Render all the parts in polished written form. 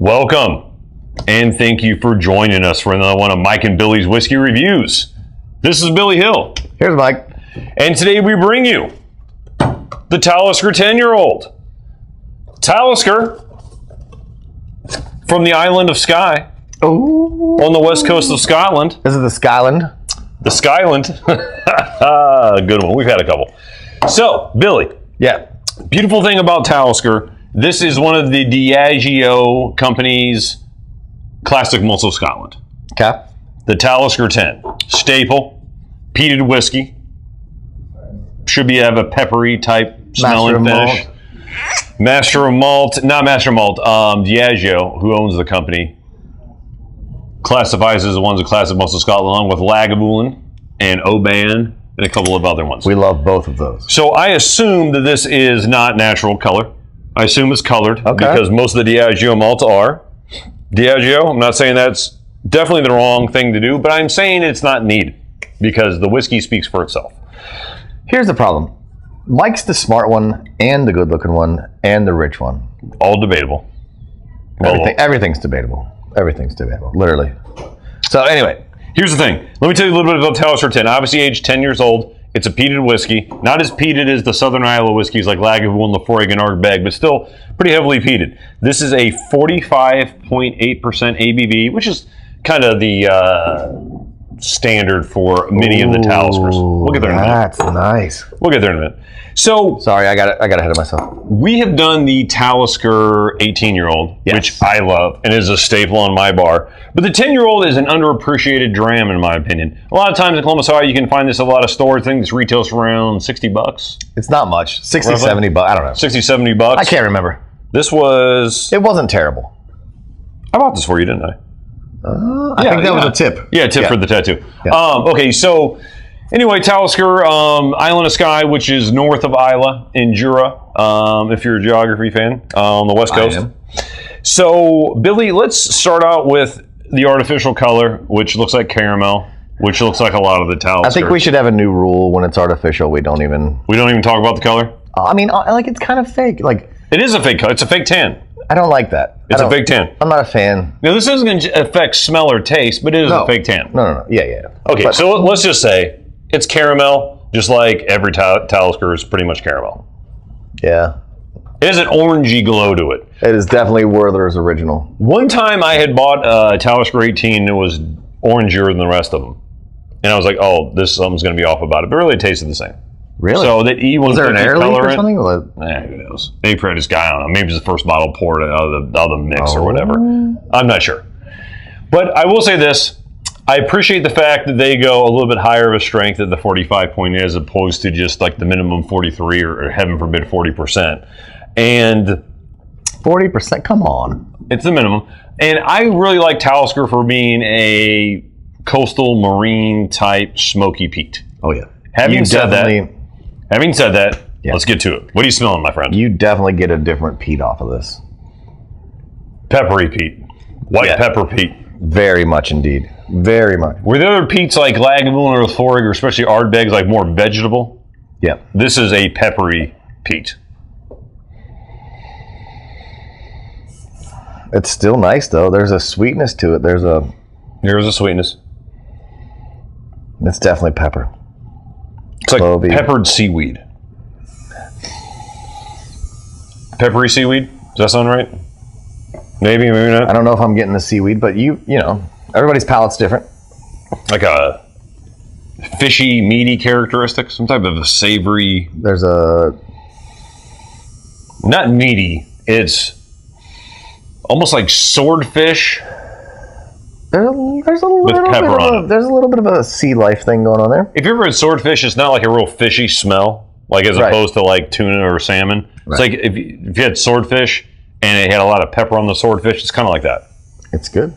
Welcome, and thank you for joining us for another one of Mike and Billy's Whiskey Reviews. This is Billy Hill. Here's Mike. And today we bring you the Talisker 10-year-old. Talisker from the Island of Skye. Ooh. On the west coast of Scotland. This is the Skyland. The Skyland. Good one. We've had a couple. So, Billy. Yeah. Beautiful thing about Talisker, this is one of the Diageo company's classic malts of Scotland. Okay. The Talisker 10. Staple, peated whiskey. Should be have a peppery type smell and finish. Master of Malt. Not Master of Malt. Diageo, who owns the company, classifies as one of the classic malts of Scotland, along with Lagavulin and Oban and a couple of other ones. We love both of those. So I assume that this is not natural color. I assume it's colored because most of the Diageo malts are. Diageo, I'm not saying that's definitely the wrong thing to do, but I'm saying it's not needed because the whiskey speaks for itself. Here's the problem. Mike's the smart one and the good looking one and the rich one. All debatable. Everything's debatable. Everything's debatable, literally. So anyway. Here's the thing. Let me tell you a little bit about Talisker 10. Obviously aged 10 years old. It's a peated whiskey. Not as peated as the Southern Isle whiskeys like Lagavulin, Lafroig, and Ardbeg, but still pretty heavily peated. This is a 45.8% ABV, which is kind of the standard for many of the Taliskers. We'll get there in a minute. That's nice. We'll get there in a minute. So, sorry, I got ahead of myself. We have done the Talisker 18-year-old, which I love and is a staple on my bar. But the 10-year-old is an underappreciated dram, in my opinion. A lot of times in Columbus, Ohio, you can find this at a lot of stores. I think this retails for around $60. It's not much. 60, 70 bucks. I don't know. 60, 70 bucks. I can't remember. This was... It wasn't terrible. I bought this for you, didn't I? I think that was a tip. Yeah, tip for the tattoo. Yeah. Okay, so... Anyway, Talisker, Island of Skye, which is north of Islay in Jura, if you're a geography fan, on the west coast. I am. So, Billy, let's start out with the artificial color, which looks like caramel, which looks like a lot of the Talisker. I think we should have a new rule when it's artificial. We don't even talk about the color? I mean, like, it's kind of fake. Like, it is a fake color. It's a fake tan. I don't like that. It's a fake tan. I'm not a fan. Now, this isn't going to affect smell or taste, but it is a fake tan. No. Yeah. Okay, so let's just say it's caramel, just like every Talisker is pretty much caramel. Yeah. It has an orangey glow to it. It is definitely Werther's original. One time I had bought a Talisker 18 that was orangier than the rest of them. And I was like, oh, something's going to be off about it. But really, it tasted the same. Really? So that was there an air leak or something? Who knows? Maybe for this guy, I don't know. Maybe it's the first bottle poured out of the mix or whatever. I'm not sure. But I will say this. I appreciate the fact that they go a little bit higher of a strength at the 45 point as opposed to just like the minimum 43 or heaven forbid 40%. And 40%, come on. It's the minimum. And I really like Talisker for being a coastal marine type smoky peat. Oh yeah. Having said that, let's get to it. What are you smelling, my friend? You definitely get a different peat off of this. Peppery peat. White pepper peat. Very much indeed. Very much. Were the other peats like Lagavulin or Lafroig or especially Ardbeg like more vegetable? Yeah. This is a peppery peat. It's still nice though. There's a sweetness to it. There's a sweetness. It's definitely pepper. It's like peppered seaweed. Peppery seaweed? Does that sound right? Maybe not. I don't know if I'm getting the seaweed, but you know, everybody's palate's different. Like a fishy, meaty characteristic, some type of a savory. There's a not meaty. It's almost like swordfish. There's a little bit of a sea life thing going on there. If you ever had swordfish, it's not like a real fishy smell, like as opposed to like tuna or salmon. It's like if you had swordfish and it had a lot of pepper on the swordfish, it's kind of like that. It's good.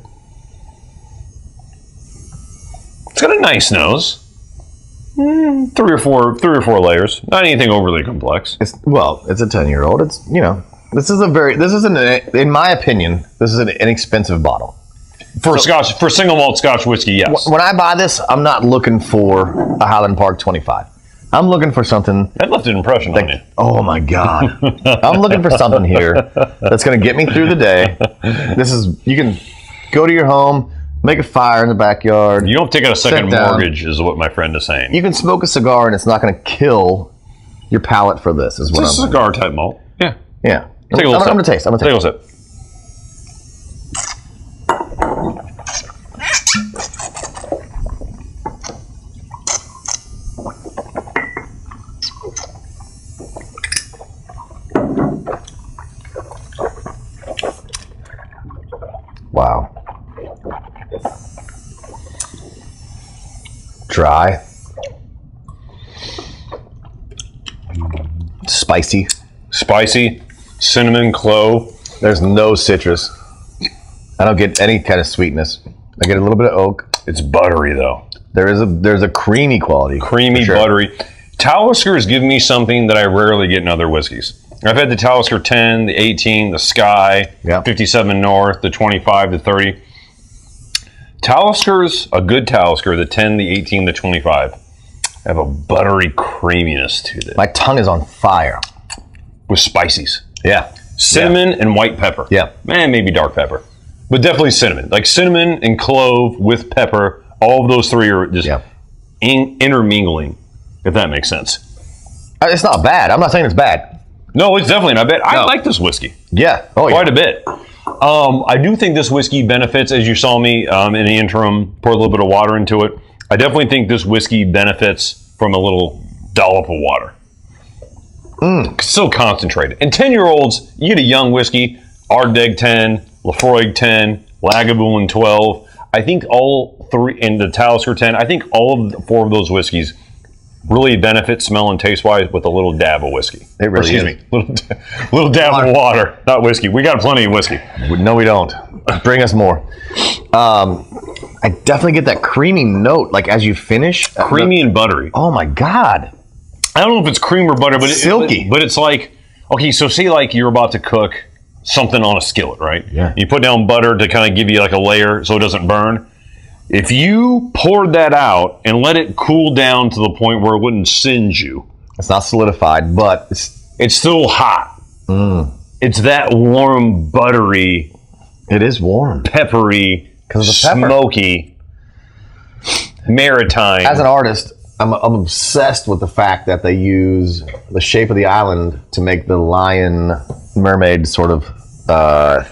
It's got a nice nose. 3 or 4 layers. Not anything overly complex. It's a 10-year-old. It's, you know, in my opinion, this is an inexpensive bottle. For single malt Scotch whiskey, yes. When I buy this, I'm not looking for a Highland Park 25. I'm looking for something. That left an impression on you. Oh my God. I'm looking for something here that's going to get me through the day. You can go to your home, make a fire in the backyard. You don't take out a second mortgage, is what my friend is saying. You can smoke a cigar and it's not going to kill your palate for this, is what it's a cigar type malt. Yeah. Yeah. Take a little sip. I'm going to taste. Take a little sip. Wow. Dry. Spicy. Spicy. Cinnamon, clove. There's no citrus. I don't get any kind of sweetness. I get a little bit of oak. It's buttery though. There's a creamy quality. Creamy, buttery. Talisker has given me something that I rarely get in other whiskeys. I've had the Talisker 10, the 18, the Skye, 57 North, the 25, the 30. Talisker's, a good Talisker, the 10, the 18, the 25, have a buttery creaminess to them. My tongue is on fire. With spices. Yeah. Cinnamon and white pepper. Yeah. And maybe dark pepper. But definitely cinnamon. Like cinnamon and clove with pepper, all of those three are just intermingling, if that makes sense. It's not bad. I'm not saying it's bad. No, it's definitely not bad. I like this whiskey. Yeah. Quite a bit. I do think this whiskey benefits, as you saw me in the interim, pour a little bit of water into it. I definitely think this whiskey benefits from a little dollop of water. So concentrated. And 10-year-olds, you get a young whiskey, Ardbeg 10, Laphroaig 10, Lagavulin 12. I think all three, and the Talisker 10, I think all of the four of those whiskeys really benefit smell and taste-wise with a little dab of whiskey. It really is. Little dab of water, not whiskey. We got plenty of whiskey. No, we don't. Bring us more. I definitely get that creamy note, like as you finish. Creamy and buttery. Oh my God. I don't know if it's cream or butter, but silky. But it's like, okay, so say like you're about to cook something on a skillet, right? Yeah. You put down butter to kind of give you like a layer so it doesn't burn. If you poured that out and let it cool down to the point where it wouldn't singe you. It's not solidified, but it's still hot. It's that warm, buttery. It is warm. Peppery, because of the pepper. Smoky, maritime. As an artist, I'm obsessed with the fact that they use the shape of the island to make the lion mermaid sort of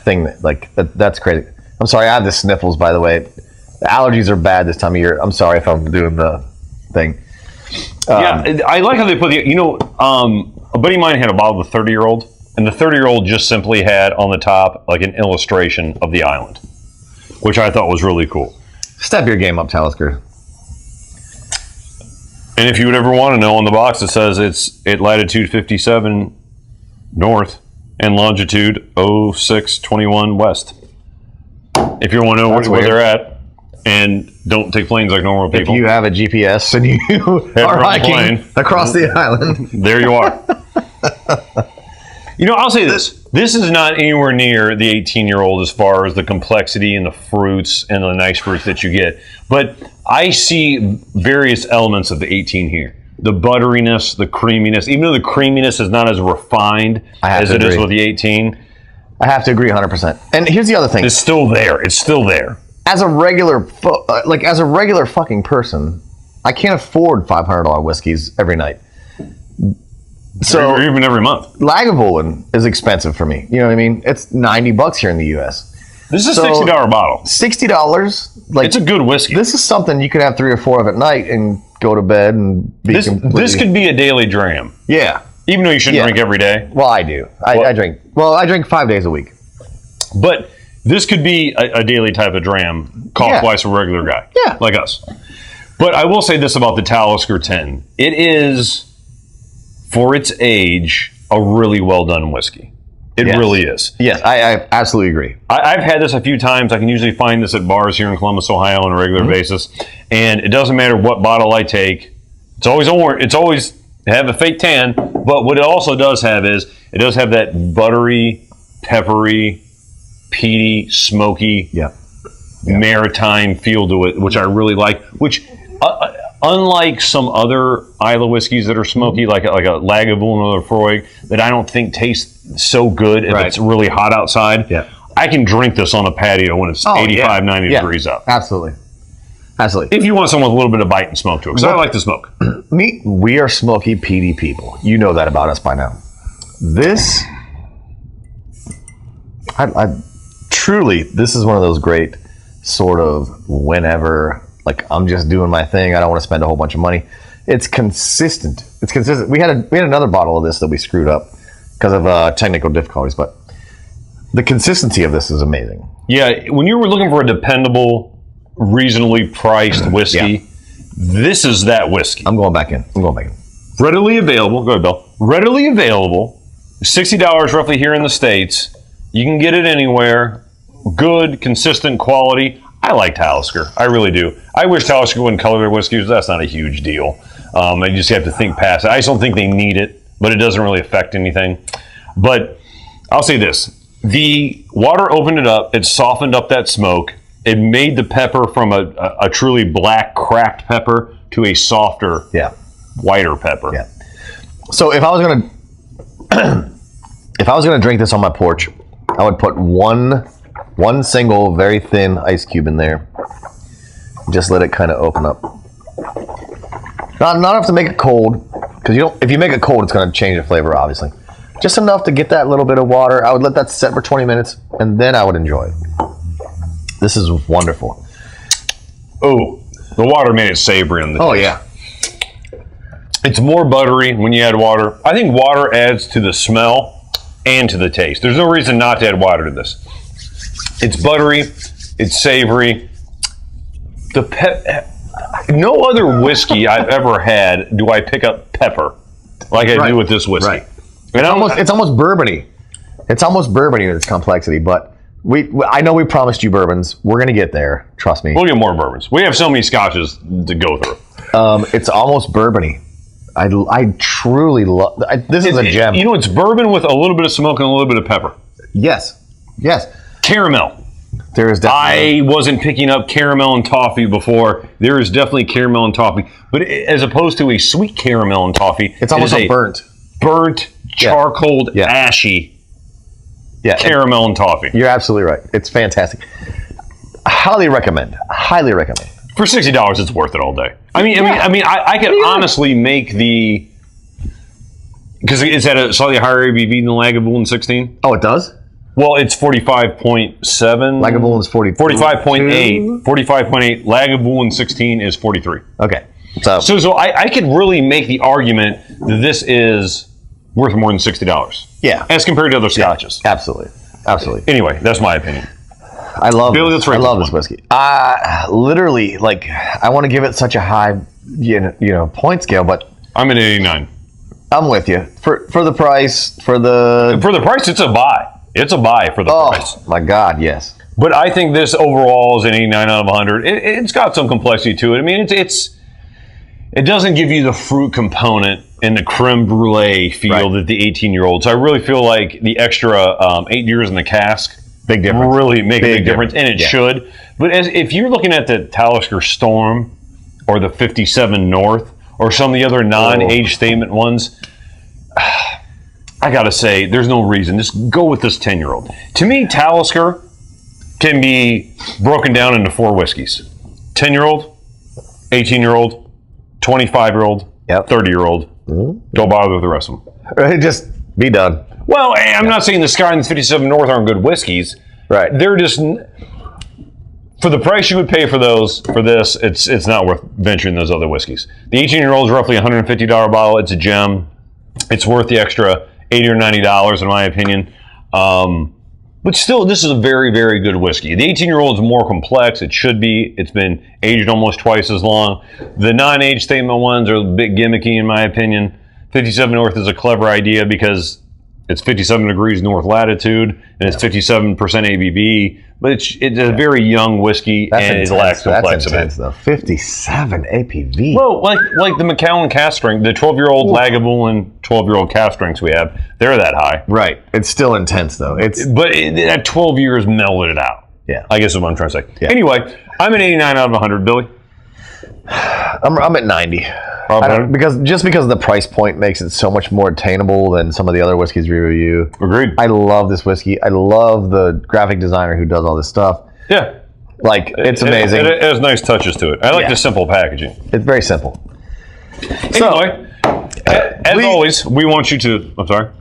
thing. That's crazy. I'm sorry, I have the sniffles, by the way. The allergies are bad this time of year. I'm sorry if I'm doing the thing. Yeah, I like how they put a buddy of mine had a bottle of the 30-year-old, and the 30-year-old just simply had on the top like an illustration of the island, which I thought was really cool. Step your game up, Talisker. And if you would ever want to know, on the box it says it's at latitude 57 north and longitude 0621 west. If you want to know where they're at, and don't take planes like normal people. If you have a GPS and you are hiking across the island. There you are. I'll say this. This is not anywhere near the 18-year-old as far as the complexity and the fruits and the nice fruits that you get. But I see various elements of the 18 here. The butteriness, the creaminess. Even though the creaminess is not as refined as it is with the 18. I have to agree 100%. And here's the other thing. It's still there. It's still there. As a regular fucking person, I can't afford $500 whiskeys every night. So or even every month. Lagavulin is expensive for me. You know what I mean? It's $90 here in the U.S. This is a $60 bottle. $60. It's a good whiskey. This is something you can have 3 or 4 of at night and go to bed and be completely... This could be a daily dram. Yeah. Even though you shouldn't drink every day. Well, I do. I drink. Well, I drink 5 days a week. But this could be a daily type of dram, cost-wise for a regular guy. Yeah. Like us. But I will say this about the Talisker 10. It is, for its age, a really well-done whiskey. It really is. Yes, I absolutely agree. I've had this a few times. I can usually find this at bars here in Columbus, Ohio on a regular basis. And it doesn't matter what bottle I take. It's always orange. It's always have a fake tan. But what it also does have is, it does have that buttery, peppery, peaty, smoky, maritime feel to it, which I really like. Which unlike some other Isla whiskeys that are smoky, like a Lagavulin or a Lefroy, that I don't think taste so good if it's really hot outside. Yeah. I can drink this on a patio when it's 85, 90 degrees up. Absolutely. Absolutely. If you want someone with a little bit of bite and smoke to it, because I like the smoke. We are smoky, peaty people. You know that about us by now. This, I truly, this is one of those great sort of whenever, like, I'm just doing my thing. I don't want to spend a whole bunch of money. It's consistent. It's consistent. We had another bottle of this that we screwed up because of technical difficulties, but the consistency of this is amazing. Yeah, when you were looking for a dependable, reasonably priced whiskey, this is that whiskey. I'm going back in. Readily available. Go ahead, Bill. Readily available. $60 roughly here in the States. You can get it anywhere. Good, consistent quality. I like Talisker. I really do. I wish Talisker wouldn't color their whiskeys. That's not a huge deal. You just have to think past it. I just don't think they need it, but it doesn't really affect anything. But I'll say this. The water opened it up. It softened up that smoke. It made the pepper from a truly black cracked pepper to a softer, whiter pepper. Yeah. So if I was gonna drink this on my porch, I would put one single very thin ice cube in there. Just let it kind of open up. Not enough to make it cold, because if you make it cold, it's going to change the flavor, obviously. Just enough to get that little bit of water. I would let that set for 20 minutes, and then I would enjoy it. This is wonderful. Oh, the water made it savory on the taste. Yeah. It's more buttery when you add water. I think water adds to the smell and to the taste. There's no reason not to add water to this. It's buttery. It's savory. No other whiskey I've ever had do I pick up pepper like I do with this whiskey. Right. It's almost bourbony. It's almost bourbony in its complexity, but I know we promised you bourbons. We're going to get there. Trust me. We'll get more bourbons. We have so many scotches to go through. It's almost bourbony. I truly love this. Is a gem. You know, it's bourbon with a little bit of smoke and a little bit of pepper. Yes. Caramel. There is definitely. I wasn't picking up caramel and toffee before. There is definitely caramel and toffee, but as opposed to a sweet caramel and toffee, it's almost a burnt, charcoal, ashy. Caramel and toffee. You're absolutely right. It's fantastic. Highly recommend. For $60, it's worth it all day. I could honestly make because it's at a slightly higher ABV than the Lagavulin 16. Oh, it does? Well, it's 45.7. Lagavulin's 45.8. 45.8. Lagavulin 16 is 43. Okay. So I could really make the argument that this is worth more than $60. Yeah. As compared to other scotches. Yeah, absolutely. Anyway, that's my opinion. I love this whiskey. Literally, I want to give it such a high, point scale, but I'm at 89. I'm with you for the price. For the price, it's a buy. It's a buy for the price. Oh my God, yes. But I think this overall is an 89 out of 100. It's got some complexity to it. I mean, it doesn't give you the fruit component and the creme brulee feel that the 18-year-old. So I really feel like the extra 8 years in the cask. Big difference. Really make a big difference, and it should. But if you're looking at the Talisker Storm or the 57 North or some of the other non-age statement ones, I got to say, there's no reason. Just go with this 10-year-old. To me, Talisker can be broken down into 4 whiskeys. 10-year-old, 18-year-old, 25-year-old, 30-year-old. Don't bother with the rest of them. Just be done. Well, I'm not saying the Skye and the 57 North aren't good whiskeys. Right. They're just, for the price you would pay for this, it's not worth venturing those other whiskeys. The 18-year-old is roughly $150 bottle. It's a gem. It's worth the extra $80 or $90 in my opinion. But still, this is a very, very good whiskey. The 18-year-old is more complex. It should be. It's been aged almost twice as long. The non-age statement ones are a bit gimmicky in my opinion. 57 North is a clever idea because it's 57 degrees north latitude and it's 57% ABV, but it's a very young whiskey and it lacks complexity. That's intense, though. 57 ABV. Well, like the Macallan cask strength, the 12-year-old Lagavulin 12-year-old cask strengths we have, they're that high. Right. It's still intense, though. But that 12 years mellowed it out. Yeah. I guess is what I'm trying to say. Yeah. Anyway, I'm an 89 out of 100, Billy. I'm at 90. Because the price point makes it so much more attainable than some of the other whiskeys we review. Agreed. I love this whiskey. I love the graphic designer who does all this stuff. Yeah. Like, it's amazing. It has nice touches to it. I like the simple packaging. It's very simple. Anyway, as always, we want you to... I'm sorry?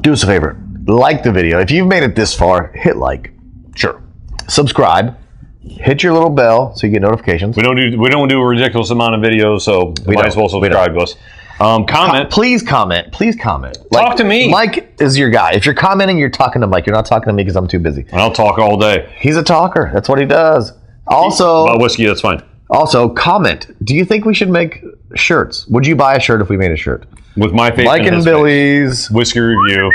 Do us a favor. Like the video. If you've made it this far, hit like. Sure. Subscribe. Hit your little bell so you get notifications. We don't do a ridiculous amount of videos, so you might as well subscribe to us. Comment. Please comment. Please comment. Talk to me. Mike is your guy. If you're commenting, you're talking to Mike. You're not talking to me because I'm too busy. And I'll talk all day. He's a talker. That's what he does. Also, about whiskey, that's fine. Also, comment. Do you think we should make shirts? Would you buy a shirt if we made a shirt? With my face Mike and Billy's whiskey review,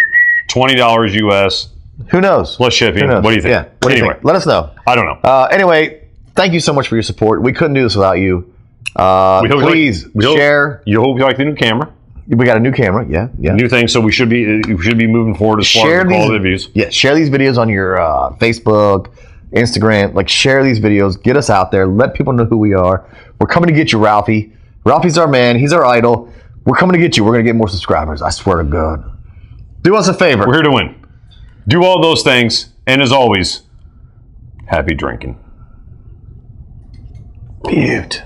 $20 US. Who knows? Plus shipping. What do you think? Yeah. What do you think? Let us know. I don't know. Anyway, thank you so much for your support. We couldn't do this without you. Please share. You hope you like the new camera. We got a new camera. Yeah. New thing. So we should be moving forward as far as the quality of views. Yeah. Share these videos on your Facebook, Instagram. Like, share these videos. Get us out there. Let people know who we are. We're coming to get you, Ralphie. Ralphie's our man. He's our idol. We're coming to get you. We're going to get more subscribers. I swear to God. Do us a favor. We're here to win. Do all those things. And as always, happy drinking. Beaut.